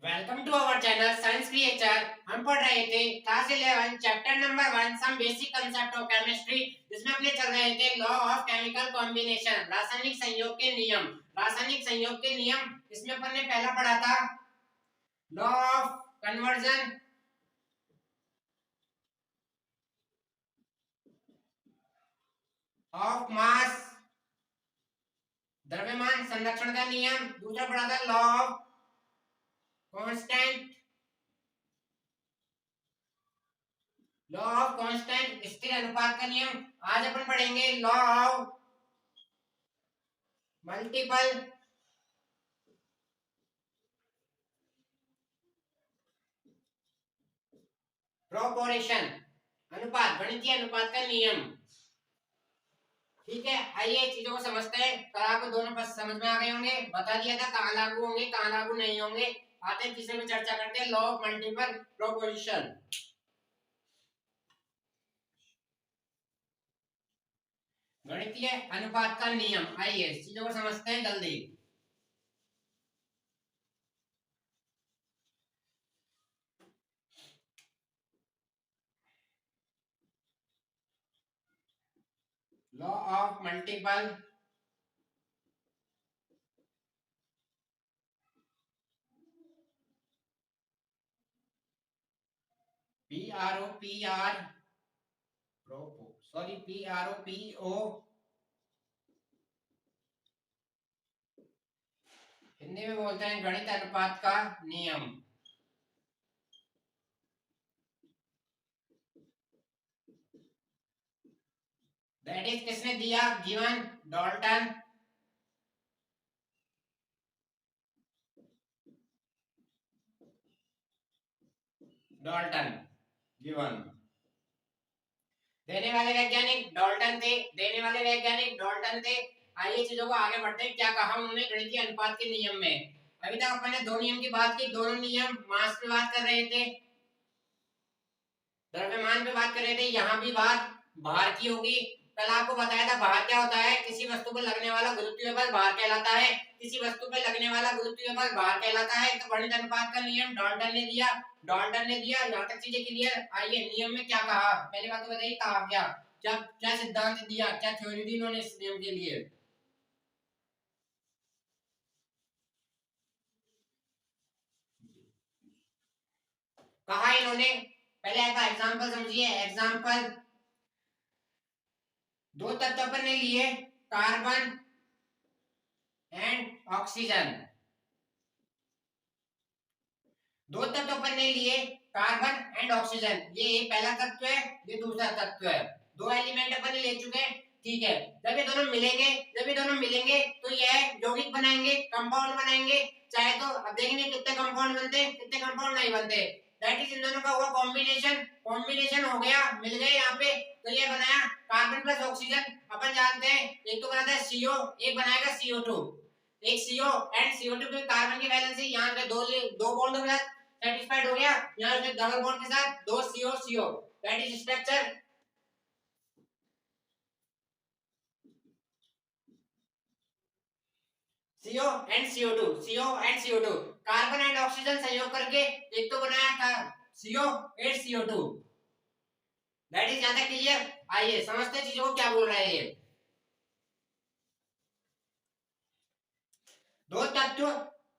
Welcome to our channel science creature. हम पढ़ रहे थे class 11 chapter number 1 some basic concept of chemistry, जिसमें अपने चल रहे थे लॉ ऑफ केमिकल कॉम्बिनेशन, रासायनिक संयोग के नियम। रासायनिक संयोग के नियम इसमें अपन ने पहला पढ़ा था law of conversion, of mass, द्रव्यमान संरक्षण का नियम। दूसरा पढ़ा था law of constant, law of constant स्थिर अनुपात का नियम। आज अपन पढ़ेंगे लॉ ऑफ मल्टीपल प्रोपोर्शन, अनुपात, गणितीय अनुपात का नियम। ठीक है, आइए चीजों को समझते हैं। तो आपको दोनों बस समझ में आ गए होंगे, बता दिया था कहाँ लागू होंगे कहाँ लागू नहीं होंगे। आते हैं तीसरे में चर्चा करते हैं लॉ ऑफ मल्टीपल प्रोपोर्शन, गणितीय अनुपात का नियम। आइए चीजों को समझते हैं जल्दी। Law of multiple PROPO, Hindi में बोलते हैं गणित अनुपात का नियम। दैट इज किसने दिया? Given Dalton. Dalton given. देने वाले वैज्ञानिक डॉल्टन थे, देने वाले वैज्ञानिक डॉल्टन थे। आइए चीजों को आगे बढ़ते हैं। क्या कहा उन्होंने गणितीय अनुपात के नियम में? अभी तक अपन ने दो नियम की बात की, दोनों नियम मास पे बात कर रहे थे, द्रव्यमान पे बात कर रहे थे। यहाँ भी बात भार की होगी। कल आपको बताया था भार क्या होता है। किसी वस्तु पर लगने वाला गुरुत्वीय बल भार कहलाता है, किसी वस्तु पर लगने वाला गुरुत्वीय बल भार कहलाता है। तो गणित अनुपात का नियम डॉल्टन ने दिया, डॉल्टन ने दिया। यहाँ तक चीजें क्लियर। आइए नियम में क्या कहा, पहली बात तो बताइए कहा क्या, क्या क्या सिद्धांत दिया, क्या थ्योरी दी इन्होंने इस नियम के लिए। कहा इन्होंने, पहले एक एग्जांपल समझिए। एग्जांपल, दो तत्व अपन ने लिए, कार्बन एंड ऑक्सीजन। दो तत्व अपन ने लिए, कार्बन एंड ऑक्सीजन। ये एक पहला तत्व है, ये दूसरा तत्व है। दो एलिमेंट अपन ले चुके हैं। ठीक है, जब ये दोनों मिलेंगे, जब ये दोनों मिलेंगे तो ये यौगिक बनाएंगे, कंपाउंड बनाएंगे। चाहे तो अब देखेंगे कितने कंपाउंड बनते हैं, कितने कंपाउंड नहीं बनते। दैट इज इन दोनों का हुआ कॉम्बिनेशन। कॉम्बिनेशन हो गया, मिल गए यहाँ पे, तो ये बनाया कार्बन प्लस ऑक्सीजन। अपन जानते हैं एक तो बनाता है CO, एक बनाएगा CO2। एक CO एंड CO2 के कार्बन की वैलेंसी यहाँ पे दो बॉन्ड हो गया, सेटिस्फाइड हो गया। यहाँ पे डबल बॉन्ड के साथ दो CO CO, that is structure. CO and CO2, CO and CO2, carbon and oxygen संयोग करके एक तो बनाया था CO and CO2। That is ज्यादा क्लियर। आइए समझते हैं चीजों को क्या बोल रहे हैं। दो तत्व,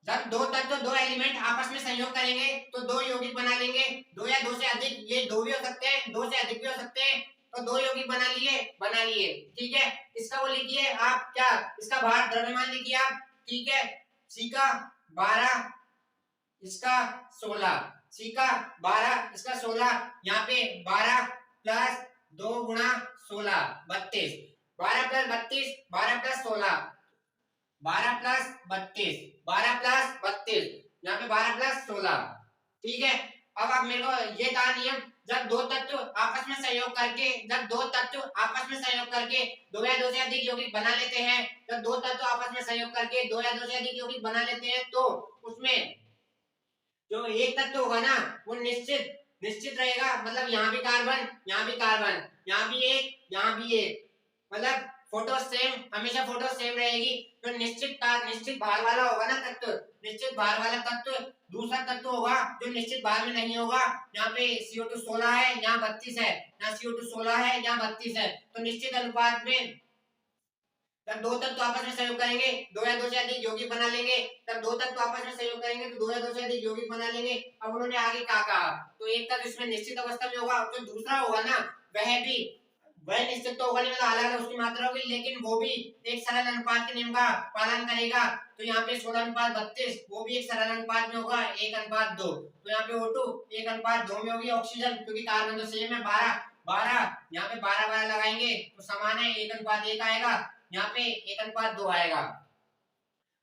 जब दो तत्व दो एलिमेंट आपस में संयोग करेंगे तो दो यौगिक बना लेंगे। दो या दो से अधिक, ये दो भी हो सकते हैं, दो से अधिक भी हो सकते हैं। तो दो यौगिक बना लिए, बना लिए। ठीक है, इसका वो लिखिए आप क्या, इसका भार द्रव्यमान लिखिए आप। ठीक है, C का 12, इसका 16, C का 12, इसका 16। यहाँ पे 12 प्लस 2 गुणा 16 32, 12 प्लस 32, 12 प्लस 16, 12 प्लस 32, 12 प्लस 32, यहाँ पे 12 प्लस 16। ठीक है, अब आप मेरे को ये था नियम, जब दो तत्व आपस में सहयोग करके, जब दो तत्व आपस में सहयोग करके दो या दो से अधिक यौगिक बना लेते हैं, जब दो तत्व आपस में सहयोग करके दो या दो से अधिक यौगिक बना लेते हैं, तो उसमें जो एक तत्व होगा ना वो निश्चित निश्चित रहेगा। मतलब यहाँ भी कार्बन, यहाँ भी कार्बन, यहाँ भी एक, यहाँ भी एक, मतलब फोटो सेम, हमेशा फोटो सेम रहेगी। तो निश्चित भार वाला होगा ना तत्व, निश्चित भार वाला तत्व दूसरा तत्व होगा जो निश्चित भार में नहीं होगा। यहाँ पे CO2 16 है, यहाँ 32 है, यहाँ CO2 16 है, यहाँ 32 है। तो निश्चित अनुपात में जब दो तत्व आपस में सहयोग करेंगे, दो या दो से अधिक यौगिक बना लेंगे। तब दो तत्व आपस में सहयोग करेंगे तो दो या दो से अधिक यौगिक बना लेंगे। अब उन्होंने आगे क्या कहा, तो एक तत्व इसमें निश्चित अवस्था में होगा, जो दूसरा होगा ना वह निश्चित तो होगा नहीं, मतलब अलग अलग उसकी मात्रा होगी, लेकिन वो भी एक सरल अनुपात के नियम का पालन करेगा। तो यहाँ पे 16:32 वो भी एक सरल अनुपात में होगा, 1:2। तो यहाँ पे O2 1:2 में होगी ऑक्सीजन, क्योंकि कार्बन तो सेम है 12 यहाँ पे 12 लगाएंगे तो समान है, 1:1 आएगा, यहाँ पे 1:2 आएगा।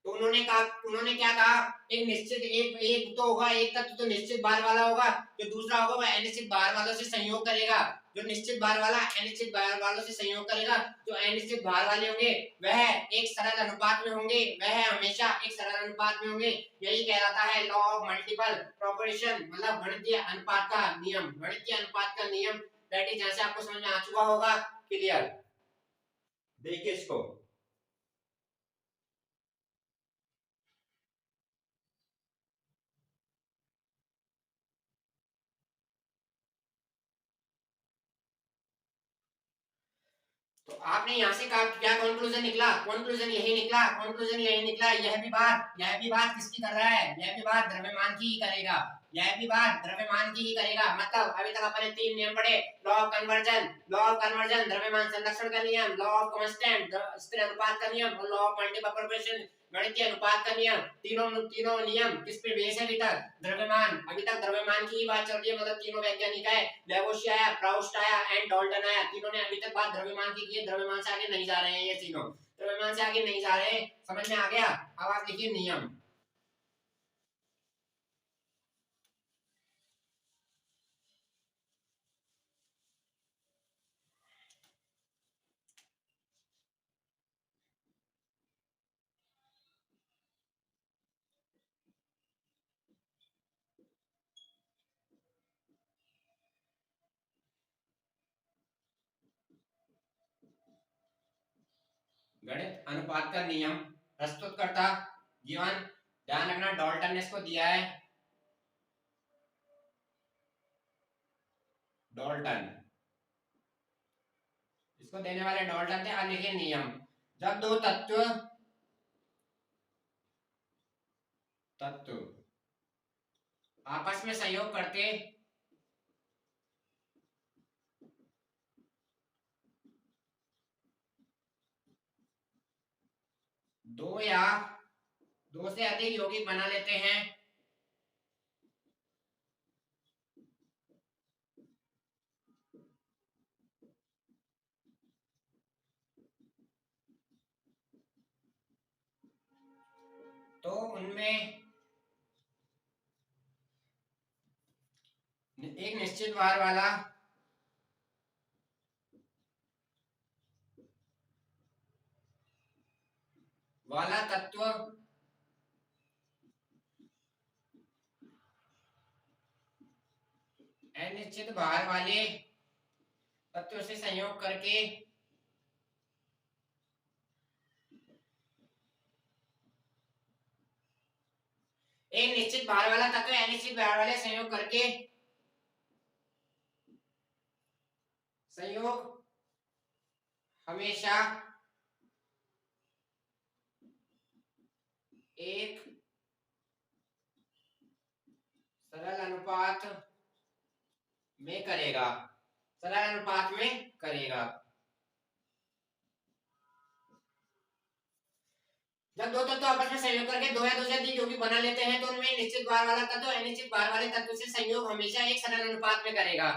तो उन्होंने क्या कहा, एक निश्चित एक तो होगा, एक तत्व तो निश्चित भार वाला होगा, जो दूसरा होगा वह अनिश्चित भार वालों से संयोग करेगा। जो निश्चित भार वाला अनिश्चित भार वालों से संयोग करेगा, जो अनिश्चित भार वाले होंगे वह एक सरल अनुपात में होंगे, वह हमेशा एक सरल अनुपात में होंगे। यही कहलाता है लॉ ऑफ मल्टीपल प्रोपोर्शन, मतलब गणितीय अनुपात का नियम, गणितीय अनुपात का नियम। दैट इज, जैसे आपको समझ में आ चुका होगा, क्लियर। देखिए इसको, तो आपने यहाँ से कहा क्या कंक्लूजन निकला, कंक्लूजन यही निकला, कंक्लूजन यही निकला, यह भी बात किसकी कर रहा है, यह भी बात द्रव्यमान की ही करेगा, यह भी बात द्रव्यमान की ही करेगा। मतलब अभी तक अपने 3 नियम पढ़े, लॉ ऑफ कन्वर्जन द्रव्यमान संरक्षण का नियम, लॉ ऑफ कांस्टेंट स्थिर अनुपात का नियम, और लॉ ऑफ मल्टीपल प्रोपोर्शन गणितीय अनुपात का नियम। तीनों नियम किस पे बेस है, अभी तक द्रव्यमान की ही बात चल रही है। मतलब तीनों वैज्ञानिक है, लेवोशिया आया, प्राउस्ट आया एंड डाल्टन आया, तीनों ने अभी तक बात द्रव्यमान की है। द्रव्यमान से आगे नहीं जा रहे हैं ये तीनों, द्रव्यमान से आगे नहीं जा रहे हैं। समझ में आ गया। अब आप लिखिए नियम। गणित अनुपात का नियम प्रस्तुत करता जीवन, ध्यान रखना डाल्टन ने इसको दिया है, डाल्टन, इसको देने वाले डाल्टन थे। अब लिखिए नियम, जब दो तत्व आपस में संयोग करके दो या दो से अधिक यौगिक बना लेते हैं, तो उनमें एक निश्चित भार वाला तत्व अनिश्चित भार वाले तत्व से संयोग करके एक निश्चित भार वाला तत्व अनिश्चित भार वाले संयोग हमेशा एक सरल अनुपात में करेगा, सरल अनुपात में करेगा। जब दो तत्व आपस में संयोग करके दो या दो से अधिक यौगिक बना लेते हैं, तो उनमें निश्चित भार वाला तत्व अनिश्चित भार वाले तत्व से संयोग हमेशा एक सरल अनुपात में करेगा।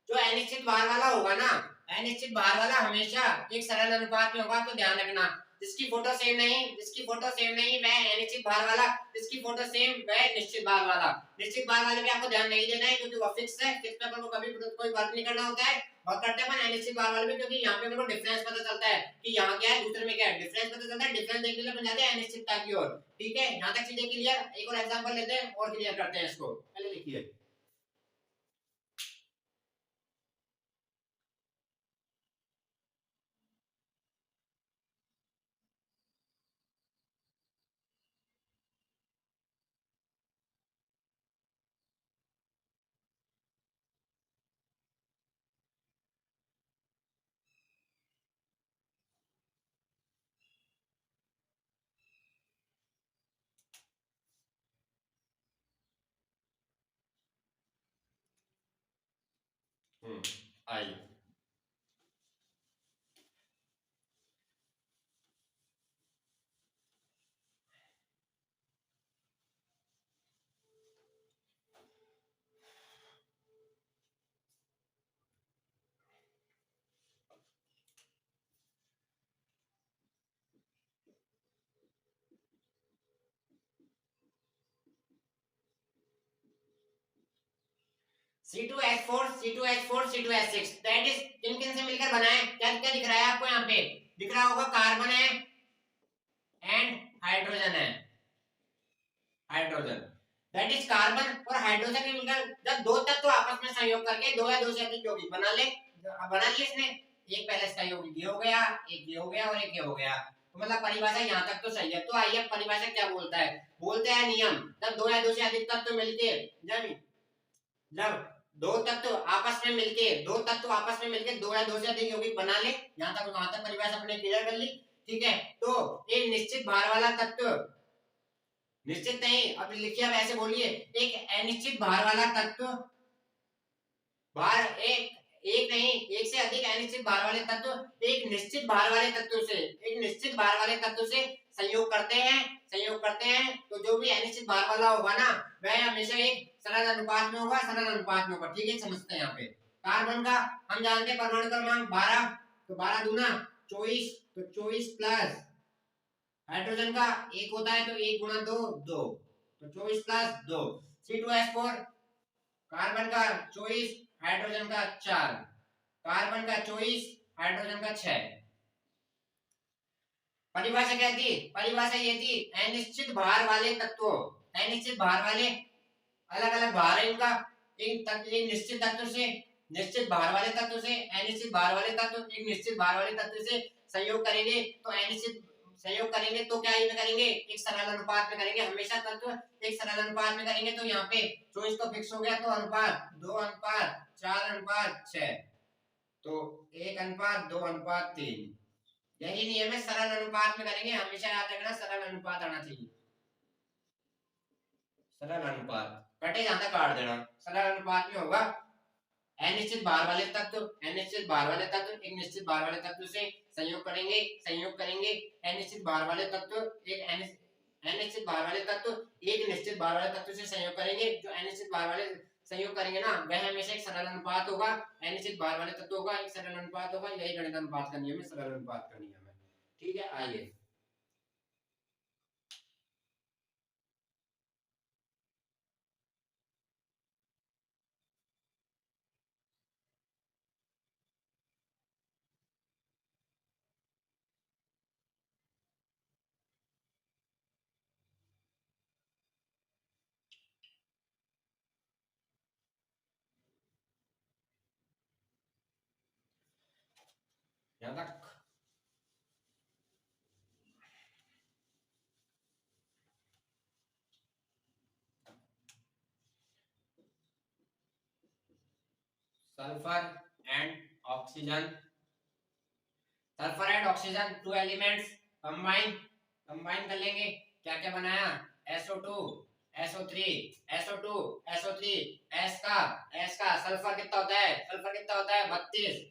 जो अनिश्चित भार वाला होगा ना, अनिश्चित भार वाला हमेशा एक सरल अनुपात में होगा। तो ध्यान रखना, जिसकी फोटो सेम नहीं वह अनिश्चित भार वाला, जिसकी फोटो सेम वह निश्चित भार वाला। निश्चित भार वाले पे आपको ध्यान नहीं देना है, क्योंकि वो फिक्स है, फिक्स पे आपको कभी कोई वर्क नहीं करना होता है। और करते हैं अनिश्चित भार वाले में, क्योंकि यहाँ पे मेरे को डिफरेंस पता चलता है कि यहाँ क्या है दूसरे में क्या है, डिफरेंस पता चलता है। डिफरेंस देखने के लिए अपन जाते हैं अनिश्चितता की ओर। ठीक है, यहाँ तक चीजें क्लियर। एक और एग्जांपल लेते हैं और क्लियर करते हैं इसको। पहले लिखिए, आइए C2H4 C2H4 C2H6 that is किन किन से मिलकर बना है? क्या क्या दिख रहा है आपको? यहाँ पे दिख रहा होगा कार्बन है एंड हाइड्रोजन है। हाइड्रोजन दैट इज कार्बन और हाइड्रोजन के मिलकर जब दो तत्व आपस में संयोग करके दो या दो से अधिक यौगिक बना ले, बना लिए इसने, एक पहले इसका यौगिक ये हो गया, एक ये हो गया और एक ये हो गया। तो मतलब परिभाषा यहाँ तक तो सही है। तो आइए परिभाषा क्या बोलता है? बोलते हैं नियम, जब दो या दो से अधिक तत्व मिलके जब जब दो तत्व आपस में मिलके दो या दो से अधिक यौगिक बना ले, यहाँ तक वहां तक परिभाषा अपने क्लियर कर ली। ठीक है, तो एक निश्चित भार वाला तत्व, निश्चित नहीं अब लिखिए, अब ऐसे बोलिए, एक अनिश्चित भार वाला तत्व, भार एक नहीं एक से अधिक अनिश्चित भार वाले तत्व एक निश्चित भार वाले तत्व से, एक निश्चित भार वाले तत्व से संयोग करते हैं तो जो भी अनिश्चित भार वाला होगा ना वह हमेशा एक सरल अनुपात में होगा, सरल अनुपात में होगा। ठीक है, समझते हैं यहाँ पे। कार्बन का हम जानते हैं परमाणु क्रमांक 12, तो 12 दूना 24, तो 24 प्लस हाइड्रोजन का एक होता है तो एक गुणा दो, दो, तो 24 प्लस दो। C2H4 कार्बन का 24, हाइड्रोजन का 4, कार्बन का 24, हाइड्रोजन का 6। परिभाषा क्या थी? परिभाषा ये थी अनिश्चित भार वाले तत्वों, अनिश्चित भार वाले, अलग अलग भार है इनका, एक निश्चित तत्व से, निश्चित भार वाले तत्व से अनिश्चित भार वाले तत्व, एक निश्चित भार वाले तत्व से संयोग करेंगे तो अनिश्चित संयोग करेंगे तो क्या ये करेंगे? एक सरल अनुपात में करेंगे, हमेशा तत्व एक सरल अनुपात में करेंगे। तो यहाँ पे 24 तो फिक्स हो गया, तो अनुपात 2 अनुपात 4 अनुपात 6, तो 1 अनुपात 2 अनुपात 3। यही नियम है, सरल अनुपात में करेंगे, हमेशा याद रखना सरल अनुपात आना चाहिए। सरल अनुपात कटे जाता काट देना, सरल अनुपात में होगा अनिश्चित भार वाले तत्व, अनिश्चित भार वाले तत्व एक निश्चित भार वाले तत्व से संयोग करेंगे, अनिश्चित भार वाले तत्व एक अनिश्चित भार वाले तत्व एक निश्चित भार वाले तत्व से संयोग करेंगे। जो अनिश्चित भार वाले संयोग करेंगे ना वह हमेशा एक सरल अनुपात होगा, अनिश्चित भार वाले तत्व होगा एक सरल अनुपात होगा। यही गणित अनुपात का नियम है, सरल अनुपात का नियम है। ठीक है, आइए यहाँ तक। Sulphur and oxygen, sulphur and oxygen two elements combine कर लेंगे। क्या क्या बनाया? SO2 SO3 SO2 SO3 S का सल्फर कितना होता है? सल्फर कितना होता है? 32,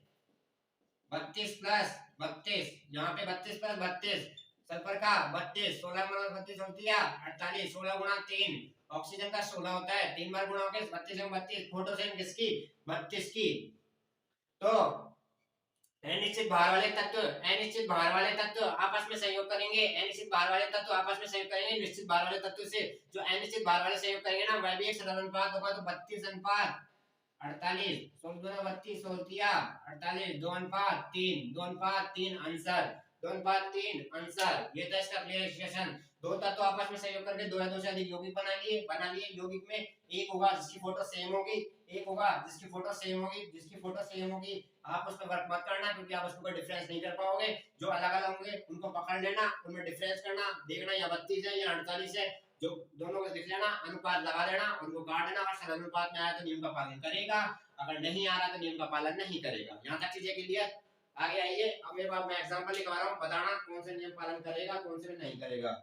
32 प्लस 32, यहाँ पे 32 प्लस 32, सल्फर का 32, 16 गुणा 32 होती है 48, 16 गुणा 3, ऑक्सीजन का 16 होता है, 3 बार गुणा होकर 32 में 32, फोटोसिन किसकी? 32 की। तो अनिश्चित भार वाले तत्व आपस में संयोग करेंगे, अनिश्चित भार वाले तत्व आपस में संयोग करेंगे निश्चित भार वाले तत्व से। जो अनिश्चित भार वाले संयोग करेंगे ना वह भी एक सरल अनुपात होगा, तो 32 अनुपात 48, 16 32 16 48, 2 अनुपात 3, 2 अनुपात 3 आंसर, 2 अनुपात 3 आंसर। ये था इसका क्लियरिफिकेशन। दो तत्व आपस में सहयोग करके दो या दो से अधिक यौगिक बना लिए। यौगिक में एक होगा जिसकी फोटो सेम होगी, एक होगा जिसकी फोटो सेम होगी। आप उस पर वर्क मत करना क्योंकि आप उसमें कोई डिफरेंस नहीं कर पाओगे। जो अलग अलग होंगे उनको पकड़ लेना, उनमें डिफरेंस करना, देखना या 32 है या 48 है, जो दोनों को देख लेना, अनुपात लगा देना, उनको काट देना। अगर सरल अनुपात में आया तो नियम का पालन करेगा, अगर नहीं आ रहा तो नियम का पालन नहीं करेगा। यहाँ तक चीजें क्लियर? आगे आइए, अब मेरे पास मैं एग्जांपल लिखवा रहा हूँ, बताना कौन से नियम पालन करेगा कौन से नहीं करेगा।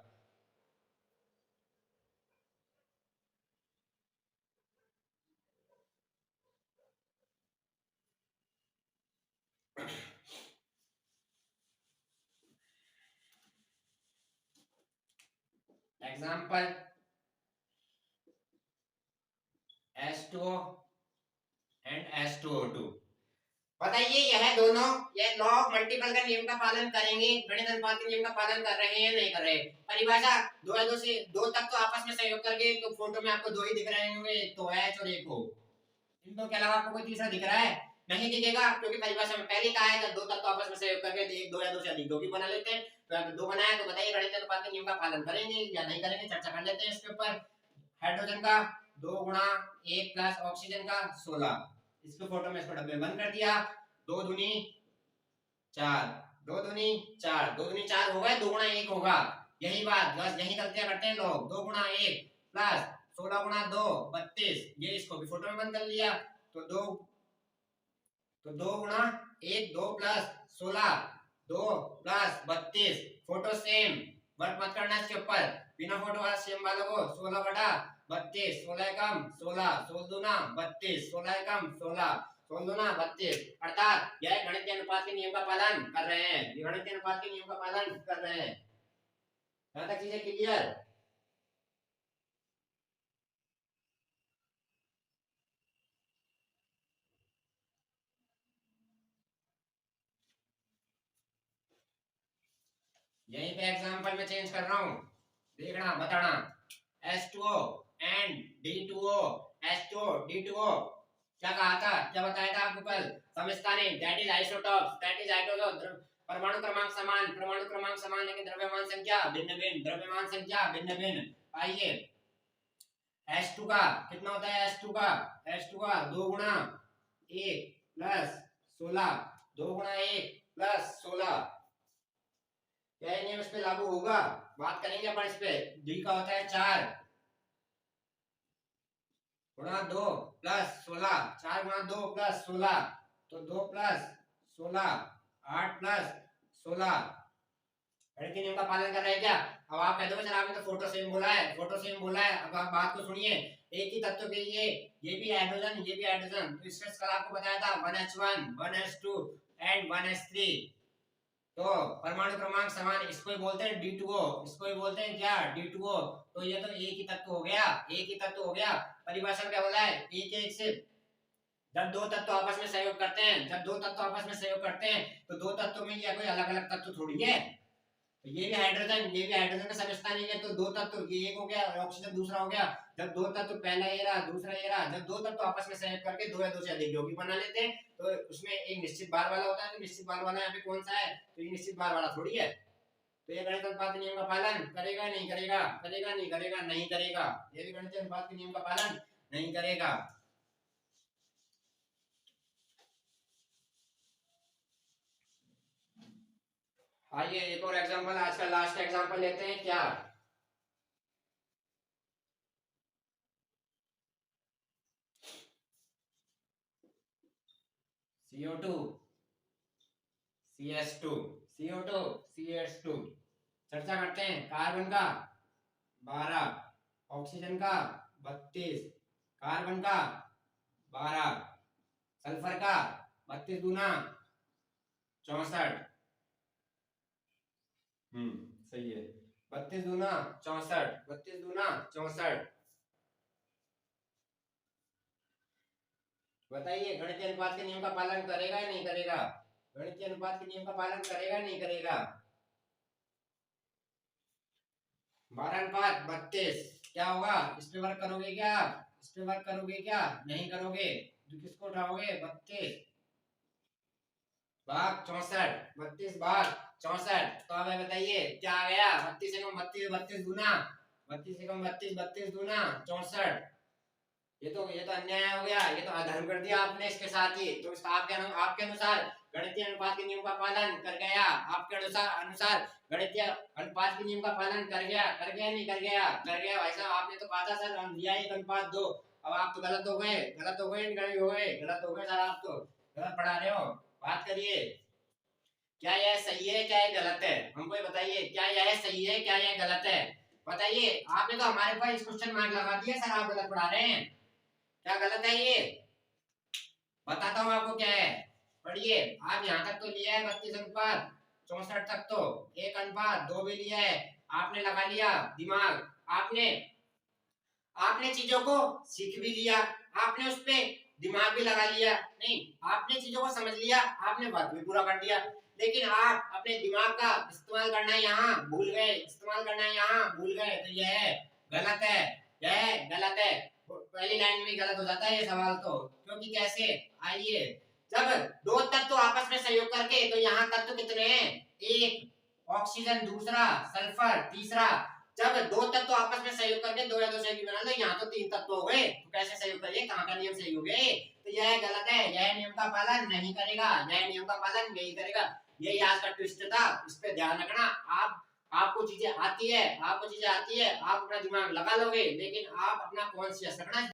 Example H2O and H2O2। बताइए यह दोनों ये लॉ ऑफ मल्टीपल का नियम का पालन करेंगे, गणित अनुपात के नियम का पालन कर रहे हैं या नहीं कर रहे। परिभाषा दो है, दो से दो तक तो आपस में सहयोग करके, तो फोटो में आपको दो ही दिख रहे होंगे, तो H और एक O। इन दो के अलावा आपको कोई तीसरा दिख रहा है? नहीं दिखेगा, क्योंकि परिभाषा में पहले कहा है कि दो तत्व आपस में सहयोग करके एक दो या दो से अधिक दो भी बना लेते हैं। तो अगर दो बनाया तो बताइए गणित अनुपात के नियम का पालन करेंगे या नहीं करेंगे, चर्चा कर लेते हैं इसके ऊपर। हाइड्रोजन का 2 गुणा 1 प्लस ऑक्सीजन का 16, इसको फोटो में इसको डब्बे बंद कर दिया। 2 दूनी 4, 2 दूनी 4, 2 दूनी 4 होगा, 2 गुणा 1 होगा। यही बात, बस यही गलतियां करते हैं लोग। 2 गुणा 1 प्लस 16 गुणा 2 32, ये इसको भी फोटो में बंद कर लिया। तो 2 गुणा 1 2 plus 16 2 plus 32, photo same, work मत करना इसके ऊपर, बिना फोटो वाला सेम वालों को 16 बटा 32, 16 कम 16, 16 दूना 32, 16 कम 16, 16 दूना 32, अर्थात यह गणित के अनुपात के नियम का पालन कर रहे हैं, ये गणित के अनुपात के नियम का पालन कर रहे हैं। यहाँ तक चीजें क्लियर? यहीं पे एग्जांपल में चेंज कर रहा हूं, देखना बताना। H2O and D2O, H2O D2O, क्या कहा था, क्या बताया था आपको कल? समस्थानिक, that is isotopes, that is isotope, परमाणु क्रमांक समान लेकिन द्रव्यमान संख्या भिन्न भिन्न, द्रव्यमान संख्या भिन्न भिन्न। आइए H2 का कितना होता है? H2 का 2 गुणा 1 प्लस 16, 2 गुणा 1 प्लस 16, क्या नियम इस पे लागू होगा? बात करेंगे अपन इस पे। डी का होता है 4 गुणा 2 प्लस 16, 4 गुणा 2 प्लस 16, तो 2 प्लस 16 8 प्लस 16, गणित के नियम का पालन कर रहे हैं क्या? अब आप कह दोगे सर आपने तो फोटो सेम बोला है, फोटो सेम बोला है। अब आप बात को सुनिए, एक ही तत्व के लिए ये भी हाइड्रोजन ये भी हाइड्रोजन, तो इसका कल आपको बताया था 1H1 1H2 एंड 1H3, तो परमाणु क्रमांक समान, इसको ही बोलते हैं D2O, इसको ही बोलते हैं क्या? D2O। तो ये तो एक ही तत्व हो गया, एक ही तत्व हो गया। परिभाषा में क्या बोला है? एक एक से जब दो तत्व आपस में सहयोग करते हैं, जब दो तत्व आपस में सहयोग करते हैं, तो दो तत्वों में ये कोई अलग अलग तत्व थोड़ी है। तो ये भी हाइड्रोजन ये भी हाइड्रोजन का समस्थानिक है, तो दो तत्व, ये एक हो गया और ऑक्सीजन दूसरा हो गया। जब दो तत्व, पहला ये रहा दूसरा ये रहा, जब दो तत्व आपस में सहयोग करके दो या दो से अधिक यौगिक बना लेते हैं, तो उसमें एक निश्चित बार वाला होता है। तो निश्चित बार वाला यहाँ पे कौन सा है? तो ये निश्चित बार वाला थोड़ी है। तो ये गणित अनुपात के नियम का पालन करेगा नहीं करेगा? करेगा नहीं करेगा? नहीं करेगा, ये भी गणित अनुपात के नियम का पालन नहीं करेगा। आइए एक और एग्जांपल, आज का लास्ट एग्जांपल लेते हैं क्या? CO2 CH2, CO2 CH2, चर्चा करते हैं। कार्बन का 12, ऑक्सीजन का 32, कार्बन का 12, सल्फर का 32 दूना 64, सही है, 32 दूना 64, 32 दूना 64। बताइए गणित के अनुपात के नियम का पालन करेगा या नहीं करेगा? गणित के अनुपात के नियम का पालन करेगा नहीं करेगा? 12 अनुपात 32, क्या होगा? इस पे वर्क करोगे क्या? इस पे वर्क करोगे क्या? नहीं करोगे, तो किसको उठाओगे? 32 भाग 64, 32 भाग 64, तो अब बताइए क्या आ गया? 32 से कम 32, 32 दूना 32 से कम 32, 32 दूना 64। ये तो अन्याय हो गया, ये तो अधर्म कर दिया आपने इसके साथ ही। तो इसका आपके अनुसार गणितीय अनुपात के नियम का पालन कर गया? आपके अनुसार गणितीय अनुपात के नियम का पालन कर गया नहीं कर गया? कर गया भाई साहब। आपने तो कहा था सर हम दिया एक अनुपात 2, अब आप तो गलत हो गए, गलत हो गए सर, आप तो गलत पढ़ा रहे हो। बात करिए, क्या यह सही है क्या यह गलत है? हमको ये बताइए, क्या यह सही है क्या यह गलत है? बताइए। आपने तो हमारे पास क्वेश्चन मार्क लगा दिया सर आप गलत पढ़ा रहे हैं। क्या गलत है ये? बताता हूँ आपको क्या है। पढ़िए, आप यहाँ तक तो लिया है 32 अनुपात 64 तक, तो 1 अनुपात 2 भी लिया है, आपने लगा लिया दिमाग, आपने आपने चीजों को सीख भी लिया, आपने उस पे दिमाग भी लगा लिया, नहीं आपने चीजों को समझ लिया, आपने वर्क भी पूरा कर दिया, लेकिन आप अपने दिमाग का इस्तेमाल करना यहाँ भूल गए, इस्तेमाल करना यहाँ भूल गए, तो यह गलत है, यह गलत है। पहली लाइन में गलत हो जाता है ये सवाल तो, क्योंकि कैसे, आइए, जब दो तत्व आपस में सहयोग करके, तो यहाँ तत्व कितने हैं, एक ऑक्सीजन, दूसरा सल्फर, तीसरा, जब दो तत्व आपस में सहयोग करके दो या दो सहयोगी बना लो, यहाँ तो 3 तत्व हो गए, तो कैसे सहयोग करिए, कहाँ का नियम सही हो गए, तो यह गलत है, यह नियम का पालन नहीं करेगा, यह नियम का पालन नहीं करेगा, यही आज का ट्विस्ट था, इस पे ध्यान रखना। आपको चीजें आती है, आपको चीजें आती है, आप अपना दिमाग लगा लोगे, लेकिन आप अपना कॉन्शियस रखना।